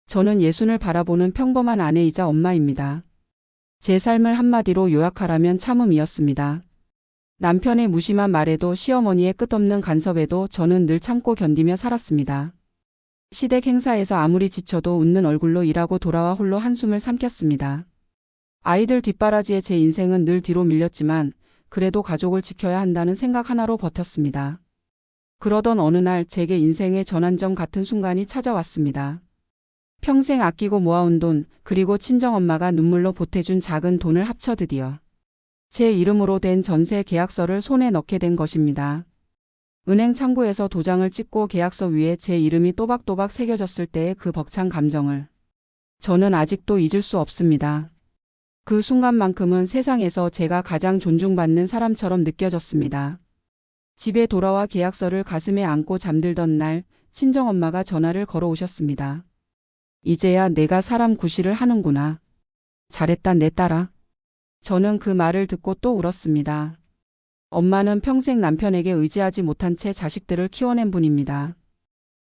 저는 예순을 바라보는 평범한 아내이자 엄마입니다. 제 삶을 한마디로 요약하라면 참음이었습니다. 남편의 무심한 말에도 시어머니의 끝없는 간섭에도 저는 늘 참고 견디며 살았습니다. 시댁 행사에서 아무리 지쳐도 웃는 얼굴로 일하고 돌아와 홀로 한숨을 삼켰습니다. 아이들 뒷바라지에 제 인생은 늘 뒤로 밀렸지만 그래도 가족을 지켜야 한다는 생각 하나로 버텼습니다. 그러던 어느 날 제게 인생의 전환점 같은 순간이 찾아왔습니다. 평생 아끼고 모아온 돈, 그리고 친정엄마가 눈물로 보태준 작은 돈을 합쳐 드디어 제 이름으로 된 전세 계약서를 손에 넣게 된 것입니다. 은행 창구에서 도장을 찍고 계약서 위에 제 이름이 또박또박 새겨졌을 때의 그 벅찬 감정을 저는 아직도 잊을 수 없습니다. 그 순간만큼은 세상에서 제가 가장 존중받는 사람처럼 느껴졌습니다. 집에 돌아와 계약서를 가슴에 안고 잠들던 날 친정엄마가 전화를 걸어오셨습니다. 이제야 내가 사람 구실을 하는구나. 잘했다 내 딸아. 저는 그 말을 듣고 또 울었습니다. 엄마는 평생 남편에게 의지하지 못한 채 자식들을 키워낸 분입니다.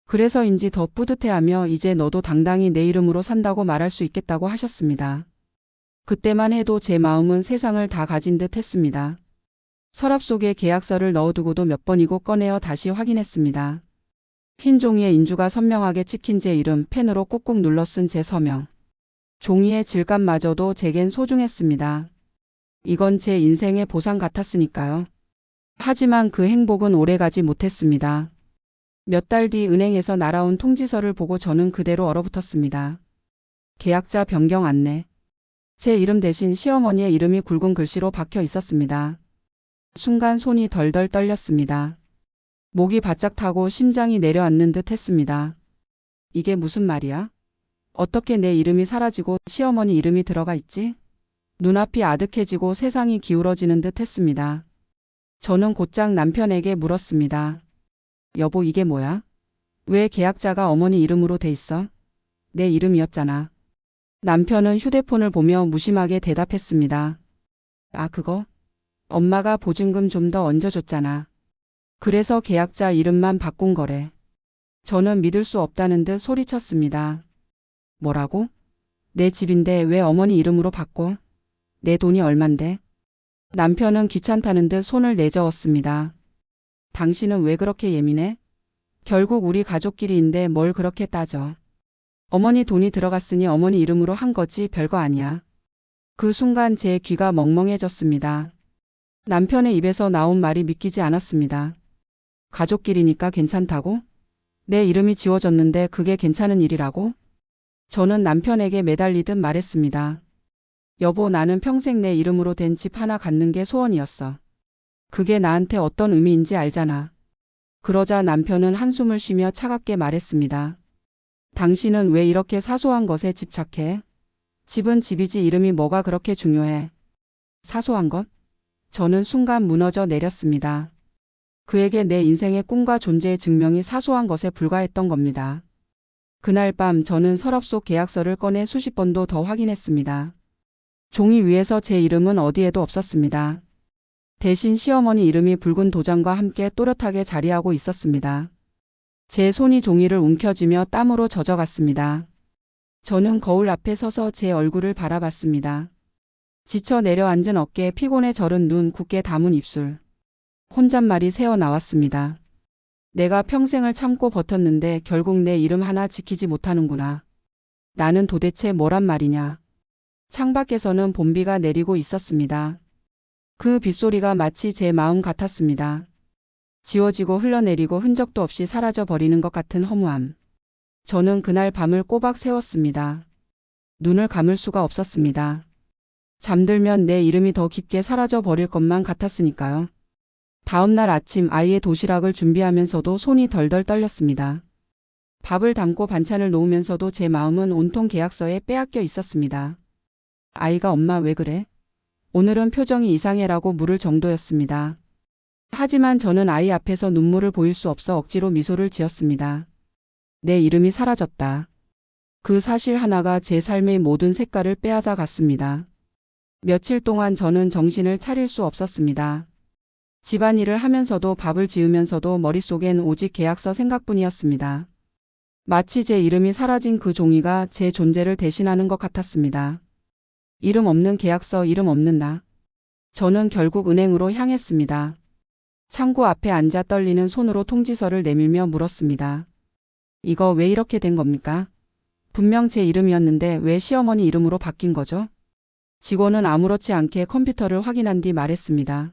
그래서인지 더 뿌듯해하며 이제 너도 당당히 내 이름으로 산다고 말할 수 있겠다고 하셨습니다. 그때만 해도 제 마음은 세상을 다 가진 듯 했습니다. 서랍 속에 계약서를 넣어두고도 몇 번이고 꺼내어 다시 확인했습니다. 흰 종이에 인주가 선명하게 찍힌 제 이름, 펜으로 꾹꾹 눌러 쓴 제 서명. 종이의 질감마저도 제겐 소중했습니다. 이건 제 인생의 보상 같았으니까요. 하지만 그 행복은 오래가지 못했습니다. 몇 달 뒤 은행에서 날아온 통지서를 보고 저는 그대로 얼어붙었습니다. 계약자 변경 안내. 제 이름 대신 시어머니의 이름이 굵은 글씨로 박혀 있었습니다. 순간 손이 덜덜 떨렸습니다. 목이 바짝 타고 심장이 내려앉는 듯 했습니다. 이게 무슨 말이야? 어떻게 내 이름이 사라지고 시어머니 이름이 들어가 있지? 눈앞이 아득해지고 세상이 기울어지는 듯 했습니다. 저는 곧장 남편에게 물었습니다. 여보 이게 뭐야? 왜 계약자가 어머니 이름으로 돼 있어? 내 이름이었잖아. 남편은 휴대폰을 보며 무심하게 대답했습니다. 아 그거? 엄마가 보증금 좀 더 얹어줬잖아. 그래서 계약자 이름만 바꾼 거래. 저는 믿을 수 없다는 듯 소리쳤습니다. 뭐라고? 내 집인데 왜 어머니 이름으로 바꿔? 내 돈이 얼만데? 남편은 귀찮다는 듯 손을 내저었습니다. 당신은 왜 그렇게 예민해? 결국 우리 가족끼리인데 뭘 그렇게 따져. 어머니 돈이 들어갔으니 어머니 이름으로 한 거지 별거 아니야. 그 순간 제 귀가 멍멍해졌습니다. 남편의 입에서 나온 말이 믿기지 않았습니다. 가족끼리니까 괜찮다고? 내 이름이 지워졌는데 그게 괜찮은 일이라고? 저는 남편에게 매달리듯 말했습니다. 여보 나는 평생 내 이름으로 된 집 하나 갖는 게 소원이었어. 그게 나한테 어떤 의미인지 알잖아. 그러자 남편은 한숨을 쉬며 차갑게 말했습니다. 당신은 왜 이렇게 사소한 것에 집착해? 집은 집이지 이름이 뭐가 그렇게 중요해? 사소한 것? 저는 순간 무너져 내렸습니다. 그에게 내 인생의 꿈과 존재의 증명이 사소한 것에 불과했던 겁니다. 그날 밤 저는 서랍 속 계약서를 꺼내 수십 번도 더 확인했습니다. 종이 위에서 제 이름은 어디에도 없었습니다. 대신 시어머니 이름이 붉은 도장과 함께 또렷하게 자리하고 있었습니다. 제 손이 종이를 움켜쥐며 땀으로 젖어갔습니다. 저는 거울 앞에 서서 제 얼굴을 바라봤습니다. 지쳐 내려앉은 어깨, 피곤에 절은 눈, 굳게 담은 입술. 혼잣말이 새어 나왔습니다. 내가 평생을 참고 버텼는데 결국 내 이름 하나 지키지 못하는구나. 나는 도대체 뭐란 말이냐. 창밖에서는 봄비가 내리고 있었습니다. 그 빗소리가 마치 제 마음 같았습니다. 지워지고 흘러내리고 흔적도 없이 사라져 버리는 것 같은 허무함. 저는 그날 밤을 꼬박 새웠습니다. 눈을 감을 수가 없었습니다. 잠들면 내 이름이 더 깊게 사라져 버릴 것만 같았으니까요. 다음 날 아침 아이의 도시락을 준비하면서도 손이 덜덜 떨렸습니다. 밥을 담고 반찬을 놓으면서도 제 마음은 온통 계약서에 빼앗겨 있었습니다. 아이가 엄마 왜 그래? 오늘은 표정이 이상해라고 물을 정도였습니다. 하지만 저는 아이 앞에서 눈물을 보일 수 없어 억지로 미소를 지었습니다. 내 이름이 사라졌다. 그 사실 하나가 제 삶의 모든 색깔을 빼앗아 갔습니다. 며칠 동안 저는 정신을 차릴 수 없었습니다. 집안일을 하면서도 밥을 지으면서도 머릿속엔 오직 계약서 생각뿐이었습니다. 마치 제 이름이 사라진 그 종이가 제 존재를 대신하는 것 같았습니다. 이름 없는 계약서, 이름 없는 나. 저는 결국 은행으로 향했습니다. 창구 앞에 앉아 떨리는 손으로 통지서를 내밀며 물었습니다. 이거 왜 이렇게 된 겁니까? 분명 제 이름이었는데 왜 시어머니 이름으로 바뀐 거죠? 직원은 아무렇지 않게 컴퓨터를 확인한 뒤 말했습니다.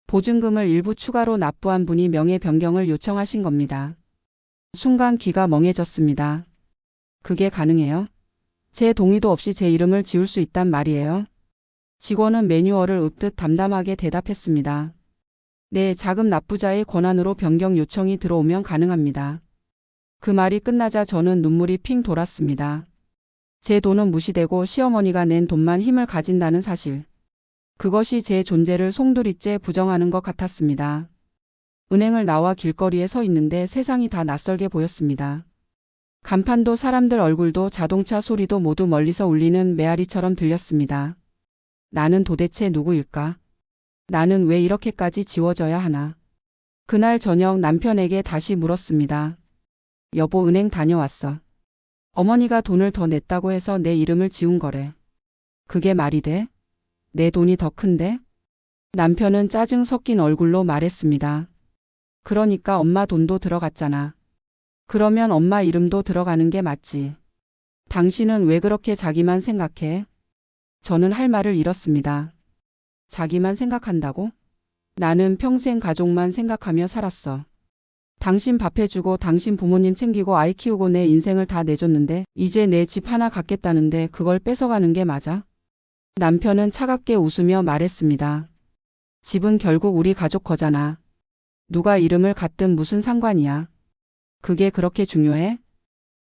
보증금을 일부 추가로 납부한 분이 명의 변경을 요청하신 겁니다. 순간 귀가 멍해졌습니다. 그게 가능해요? 제 동의도 없이 제 이름을 지울 수 있단 말이에요? 직원은 매뉴얼을 읊듯 담담하게 대답했습니다. 네, 자금 납부자의 권한으로 변경 요청이 들어오면 가능합니다. 그 말이 끝나자 저는 눈물이 핑 돌았습니다. 제 돈은 무시되고 시어머니가 낸 돈만 힘을 가진다는 사실. 그것이 제 존재를 송두리째 부정하는 것 같았습니다. 은행을 나와 길거리에 서 있는데 세상이 다 낯설게 보였습니다. 간판도 사람들 얼굴도 자동차 소리도 모두 멀리서 울리는 메아리처럼 들렸습니다. 나는 도대체 누구일까? 나는 왜 이렇게까지 지워져야 하나? 그날 저녁 남편에게 다시 물었습니다. 여보, 은행 다녀왔어. 어머니가 돈을 더 냈다고 해서 내 이름을 지운 거래. 그게 말이 돼? 내 돈이 더 큰데? 남편은 짜증 섞인 얼굴로 말했습니다. 그러니까 엄마 돈도 들어갔잖아. 그러면 엄마 이름도 들어가는 게 맞지. 당신은 왜 그렇게 자기만 생각해? 저는 할 말을 잃었습니다. 자기만 생각한다고? 나는 평생 가족만 생각하며 살았어. 당신 밥 해주고 당신 부모님 챙기고 아이 키우고 내 인생을 다 내줬는데 이제 내 집 하나 갖겠다는데 그걸 뺏어가는 게 맞아? 남편은 차갑게 웃으며 말했습니다. 집은 결국 우리 가족 거잖아. 누가 이름을 갖든 무슨 상관이야. 그게 그렇게 중요해?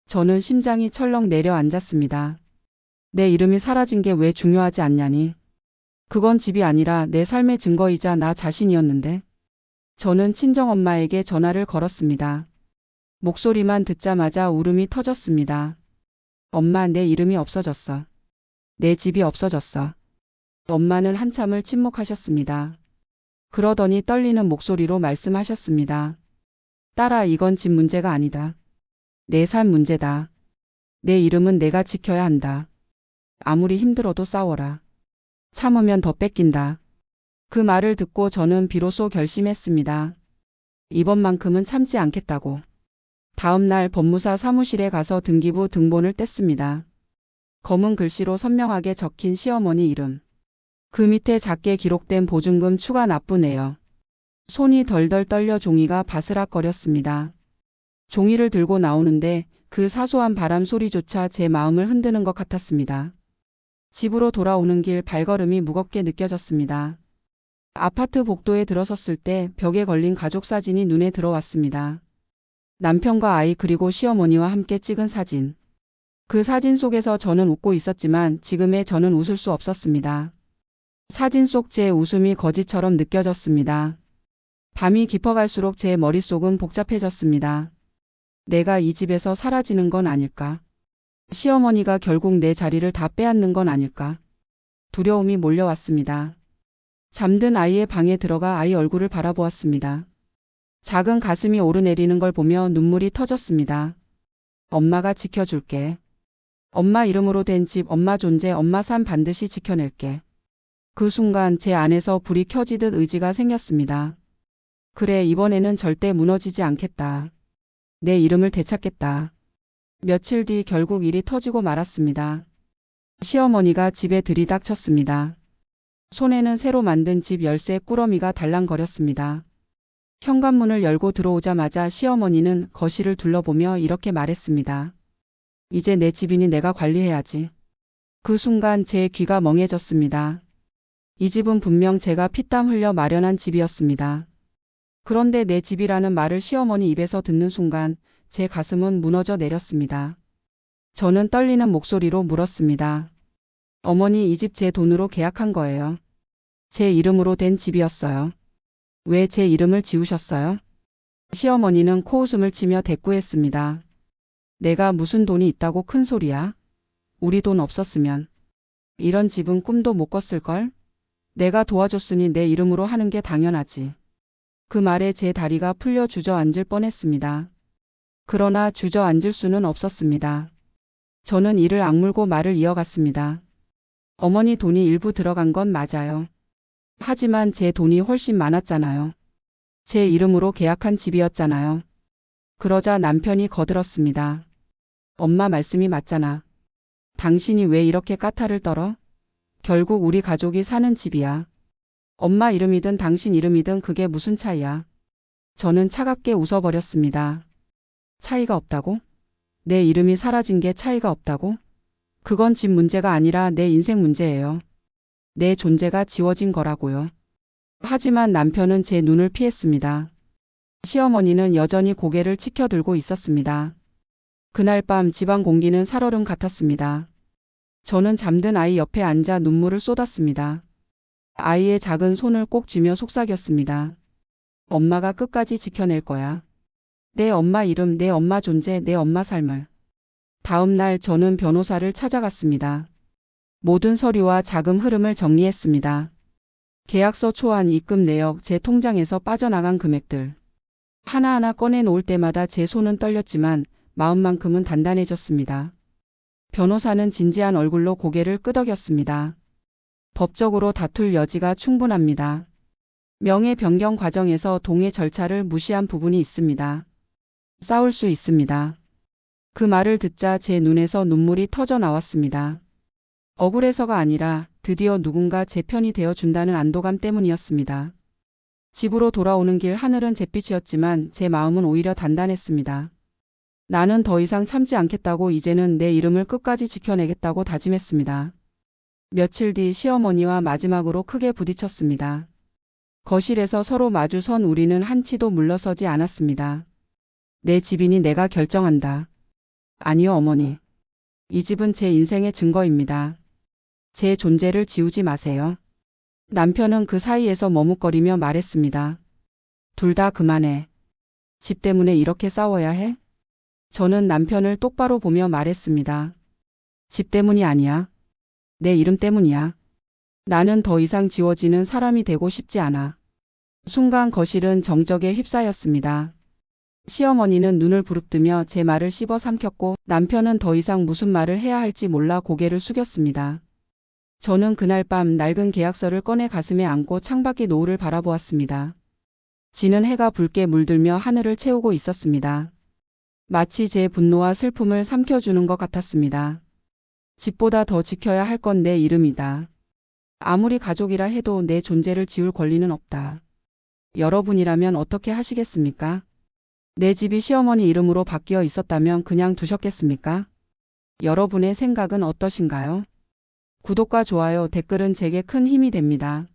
저는 심장이 철렁 내려앉았습니다. 내 이름이 사라진 게 왜 중요하지 않냐니. 그건 집이 아니라 내 삶의 증거이자 나 자신이었는데. 저는 친정엄마에게 전화를 걸었습니다. 목소리만 듣자마자 울음이 터졌습니다. 엄마, 내 이름이 없어졌어. 내 집이 없어졌어. 엄마는 한참을 침묵하셨습니다. 그러더니 떨리는 목소리로 말씀하셨습니다. 딸아, 이건 집 문제가 아니다. 내 삶 문제다. 내 이름은 내가 지켜야 한다. 아무리 힘들어도 싸워라. 참으면 더 뺏긴다. 그 말을 듣고 저는 비로소 결심했습니다. 이번만큼은 참지 않겠다고. 다음 날 법무사 사무실에 가서 등기부 등본을 뗐습니다. 검은 글씨로 선명하게 적힌 시어머니 이름. 그 밑에 작게 기록된 보증금 추가 납부 내역. 손이 덜덜 떨려 종이가 바스락거렸습니다. 종이를 들고 나오는데 그 사소한 바람 소리조차 제 마음을 흔드는 것 같았습니다. 집으로 돌아오는 길 발걸음이 무겁게 느껴졌습니다. 아파트 복도에 들어섰을 때 벽에 걸린 가족 사진이 눈에 들어왔습니다. 남편과 아이 그리고 시어머니와 함께 찍은 사진. 그 사진 속에서 저는 웃고 있었지만 지금의 저는 웃을 수 없었습니다. 사진 속 제 웃음이 거짓처럼 느껴졌습니다. 밤이 깊어갈수록 제 머릿속은 복잡해졌습니다. 내가 이 집에서 사라지는 건 아닐까? 시어머니가 결국 내 자리를 다 빼앗는 건 아닐까? 두려움이 몰려왔습니다. 잠든 아이의 방에 들어가 아이 얼굴을 바라보았습니다. 작은 가슴이 오르내리는 걸 보며 눈물이 터졌습니다. 엄마가 지켜줄게. 엄마 이름으로 된 집, 엄마 존재, 엄마 삶 반드시 지켜낼게. 그 순간 제 안에서 불이 켜지듯 의지가 생겼습니다. 그래, 이번에는 절대 무너지지 않겠다. 내 이름을 되찾겠다. 며칠 뒤 결국 일이 터지고 말았습니다. 시어머니가 집에 들이닥쳤습니다. 손에는 새로 만든 집 열쇠 꾸러미가 달랑거렸습니다. 현관문을 열고 들어오자마자 시어머니는 거실을 둘러보며 이렇게 말했습니다. 이제 내 집이니 내가 관리해야지. 그 순간 제 귀가 멍해졌습니다. 이 집은 분명 제가 피땀 흘려 마련한 집이었습니다. 그런데 내 집이라는 말을 시어머니 입에서 듣는 순간 제 가슴은 무너져 내렸습니다. 저는 떨리는 목소리로 물었습니다. 어머니, 이 집 제 돈으로 계약한 거예요. 제 이름으로 된 집이었어요. 왜 제 이름을 지우셨어요? 시어머니는 코웃음을 치며 대꾸했습니다. 내가 무슨 돈이 있다고 큰 소리야? 우리 돈 없었으면 이런 집은 꿈도 못 꿨을걸? 내가 도와줬으니 내 이름으로 하는 게 당연하지. 그 말에 제 다리가 풀려 주저앉을 뻔했습니다. 그러나 주저앉을 수는 없었습니다. 저는 이를 악물고 말을 이어갔습니다. 어머니 돈이 일부 들어간 건 맞아요. 하지만 제 돈이 훨씬 많았잖아요. 제 이름으로 계약한 집이었잖아요. 그러자 남편이 거들었습니다. 엄마 말씀이 맞잖아. 당신이 왜 이렇게 까탈을 떨어? 결국 우리 가족이 사는 집이야. 엄마 이름이든 당신 이름이든 그게 무슨 차이야. 저는 차갑게 웃어버렸습니다. 차이가 없다고? 내 이름이 사라진 게 차이가 없다고? 그건 집 문제가 아니라 내 인생 문제예요. 내 존재가 지워진 거라고요. 하지만 남편은 제 눈을 피했습니다. 시어머니는 여전히 고개를 치켜들고 있었습니다. 그날 밤 집안 공기는 살얼음 같았습니다. 저는 잠든 아이 옆에 앉아 눈물을 쏟았습니다. 아이의 작은 손을 꼭 쥐며 속삭였습니다. 엄마가 끝까지 지켜낼 거야. 내 엄마 이름, 내 엄마 존재, 내 엄마 삶을. 다음 날 저는 변호사를 찾아갔습니다. 모든 서류와 자금 흐름을 정리했습니다. 계약서 초안, 입금 내역, 제 통장에서 빠져나간 금액들. 하나하나 꺼내 놓을 때마다 제 손은 떨렸지만 마음만큼은 단단해졌습니다. 변호사는 진지한 얼굴로 고개를 끄덕였습니다. 법적으로 다툴 여지가 충분합니다. 명예 변경 과정에서 동의 절차를 무시한 부분이 있습니다. 싸울 수 있습니다. 그 말을 듣자 제 눈에서 눈물이 터져 나왔습니다. 억울해서가 아니라 드디어 누군가 제 편이 되어준다는 안도감 때문이었습니다. 집으로 돌아오는 길 하늘은 잿빛이었지만 제 마음은 오히려 단단했습니다. 나는 더 이상 참지 않겠다고 이제는 내 이름을 끝까지 지켜내겠다고 다짐했습니다. 며칠 뒤 시어머니와 마지막으로 크게 부딪혔습니다. 거실에서 서로 마주선 우리는 한치도 물러서지 않았습니다. 내 집이니 내가 결정한다. 아니요, 어머니. 이 집은 제 인생의 증거입니다. 제 존재를 지우지 마세요. 남편은 그 사이에서 머뭇거리며 말했습니다. 둘 다 그만해. 집 때문에 이렇게 싸워야 해? 저는 남편을 똑바로 보며 말했습니다. 집 때문이 아니야. 내 이름 때문이야. 나는 더 이상 지워지는 사람이 되고 싶지 않아. 순간 거실은 정적에 휩싸였습니다. 시어머니는 눈을 부릅뜨며 제 말을 씹어 삼켰고 남편은 더 이상 무슨 말을 해야 할지 몰라 고개를 숙였습니다. 저는 그날 밤 낡은 계약서를 꺼내 가슴에 안고 창밖의 노을을 바라보았습니다. 지는 해가 붉게 물들며 하늘을 채우고 있었습니다. 마치 제 분노와 슬픔을 삼켜주는 것 같았습니다. 집보다 더 지켜야 할 건 내 이름이다. 아무리 가족이라 해도 내 존재를 지울 권리는 없다. 여러분이라면 어떻게 하시겠습니까? 내 집이 시어머니 이름으로 바뀌어 있었다면 그냥 두셨겠습니까? 여러분의 생각은 어떠신가요? 구독과 좋아요, 댓글은 제게 큰 힘이 됩니다.